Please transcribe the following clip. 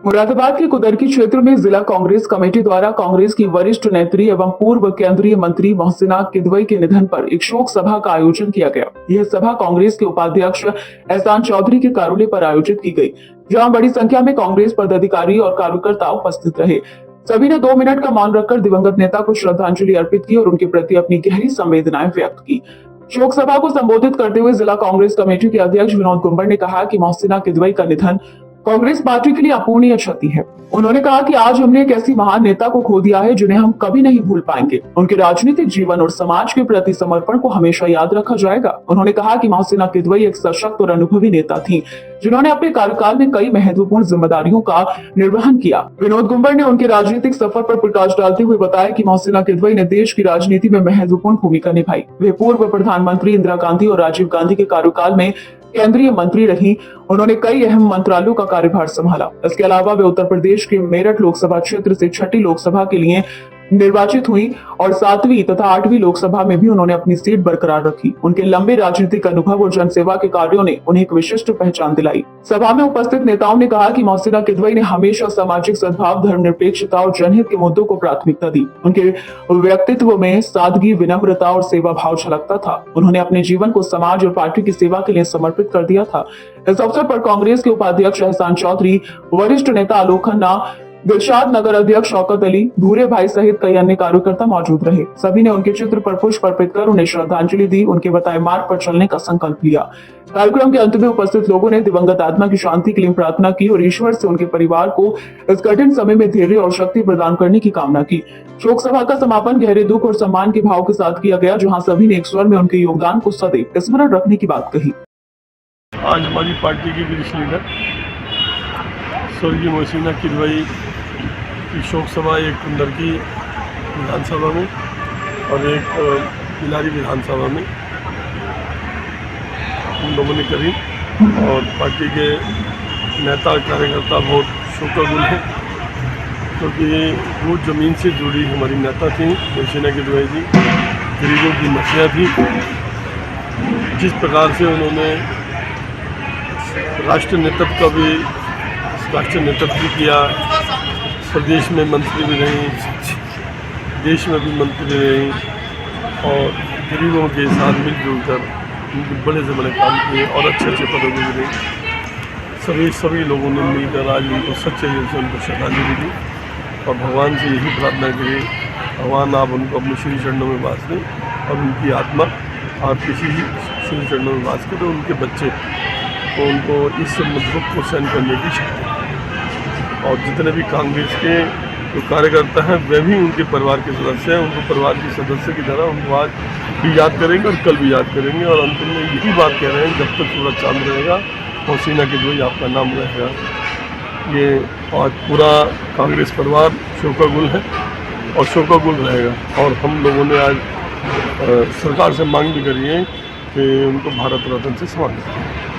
मुरादाबाद के कुदरकी क्षेत्र में जिला कांग्रेस कमेटी द्वारा कांग्रेस की वरिष्ठ नेत्री एवं पूर्व केंद्रीय मंत्री मोहसिना किदवई के निधन पर एक शोक सभा का आयोजन किया गया। यह सभा कांग्रेस के उपाध्यक्ष एहसान चौधरी के कार्यालय पर आयोजित की गई, जहां बड़ी संख्या में कांग्रेस पदाधिकारी और कार्यकर्ता उपस्थित रहे। सभी ने 2 मिनट का मौन रखकर दिवंगत नेता को श्रद्धांजलि अर्पित की और उनके प्रति अपनी गहरी संवेदनाएं व्यक्त की। शोक सभा को संबोधित करते हुए जिला कांग्रेस कमेटी के अध्यक्ष विनोद गुंबर ने कहा कि मोहसिना किदवई का निधन कांग्रेस पार्टी के लिए अपूरणीय क्षति है। उन्होंने कहा कि आज हमने एक ऐसी महान नेता को खो दिया है जिन्हें हम कभी नहीं भूल पाएंगे। उनके राजनीतिक जीवन और समाज के प्रति समर्पण को हमेशा याद रखा जाएगा। उन्होंने कहा कि मोहसिना किदवई एक सशक्त और अनुभवी नेता थी, जिन्होंने अपने कार्यकाल में कई महत्वपूर्ण जिम्मेदारियों का निर्वहन किया। विनोद गुंबर ने उनके राजनीतिक सफर पर प्रकाश डालते हुए बताया कि मोहसिना किदवई ने देश की राजनीति में महत्वपूर्ण भूमिका निभाई। वे पूर्व प्रधानमंत्री इंदिरा गांधी और राजीव गांधी के कार्यकाल में केंद्रीय मंत्री रही। उन्होंने कई अहम मंत्रालयों का कार्यभार संभाला। इसके अलावा वे उत्तर प्रदेश के मेरठ लोकसभा क्षेत्र से 6ठी लोकसभा के लिए निर्वाचित हुई और 7वीं तथा 8वीं लोकसभा में भी उन्होंने अपनी सीट बरकरार रखी। उनके लंबे राजनीतिक अनुभव और जनसेवा के कार्यों ने उन्हें एक विशिष्ट पहचान दिलाई। सभा में उपस्थित नेताओं ने कहा कि मोहसिना किदवई ने हमेशा सामाजिक सद्भाव, धर्मनिरपेक्षता और जनहित के मुद्दों को प्राथमिकता दी। उनके व्यक्तित्व में सादगी, विनम्रता और सेवा भाव झलकता था। उन्होंने अपने जीवन को समाज और पार्टी की सेवा के लिए समर्पित कर दिया था। इस अवसर पर कांग्रेस के उपाध्यक्ष एहसान चौधरी, वरिष्ठ नेता आलोक खन्ना, दिलशाद नगर अध्यक्ष शौकत अली, भूरे भाई सहित कई अन्य कार्यकर्ता मौजूद रहे। सभी ने उनके चित्र पर पुष्प अर्पित कर उन्हें श्रद्धांजलि दी, उनके बताए मार्ग पर चलने का संकल्प लिया। कार्यक्रम के अंत में उपस्थित लोगों ने दिवंगत आत्मा की शांति के लिए प्रार्थना की और ईश्वर से उनके परिवार को इस कठिन समय में धैर्य और शक्ति प्रदान करने की कामना की। शोक सभा का समापन गहरे दुख और सम्मान के भाव के साथ किया गया, जहाँ सभी ने एक स्वर में उनके योगदान को सदैव स्मरण रखने की बात कही। आज हमारी पार्टी की वरिष्ठ लीडर स्वर्गीय मोहसिना किदवई की शोक सभा एक कुंदरकी विधानसभा में और एक बिलारी विधानसभा में हम लोगों ने करी और पार्टी के नेता कार्यकर्ता बहुत शोकाकुल हैं, क्योंकि वो ज़मीन से जुड़ी हमारी नेता थी मोहसिना किदवई जी। गरीबों की मसीहा थी। जिस प्रकार से उन्होंने राष्ट्रीय नेतृत्व भी किया, प्रदेश में मंत्री भी रहीं, देश में भी मंत्री रहीं और गरीबों के साथ मिलजुल कर बड़े से बड़े काम किए और अच्छे पदों पर भी रहीं। सभी लोगों ने मिलकर आज उनको सच्चे दिल से उनको श्रद्धांजलि दी और भगवान से यही प्रार्थना करी, भगवान आप उनको अपने श्री चरणों में वास दें और उनकी आत्मा और किसी श्री चरणों में वास करें। उनके बच्चे तो उनको इस दुख को सहन करने की शक्ति और जितने भी कांग्रेस के जो कार्यकर्ता हैं वे भी उनके परिवार के सदस्य हैं। उनको परिवार के सदस्य की तरह उनको आज भी याद करेंगे और कल भी याद करेंगे और अंतिम में यही बात कह रहे हैं, जब तक सूरज चांद रहेगा मोहसिना किदवई आपका नाम रहेगा। ये आज पूरा कांग्रेस परिवार शोकाकुल है और शोकाकुल रहेगा और हम लोगों ने आज सरकार से मांग भी करी है कि उनको भारत रत्न से सम्मानित किया।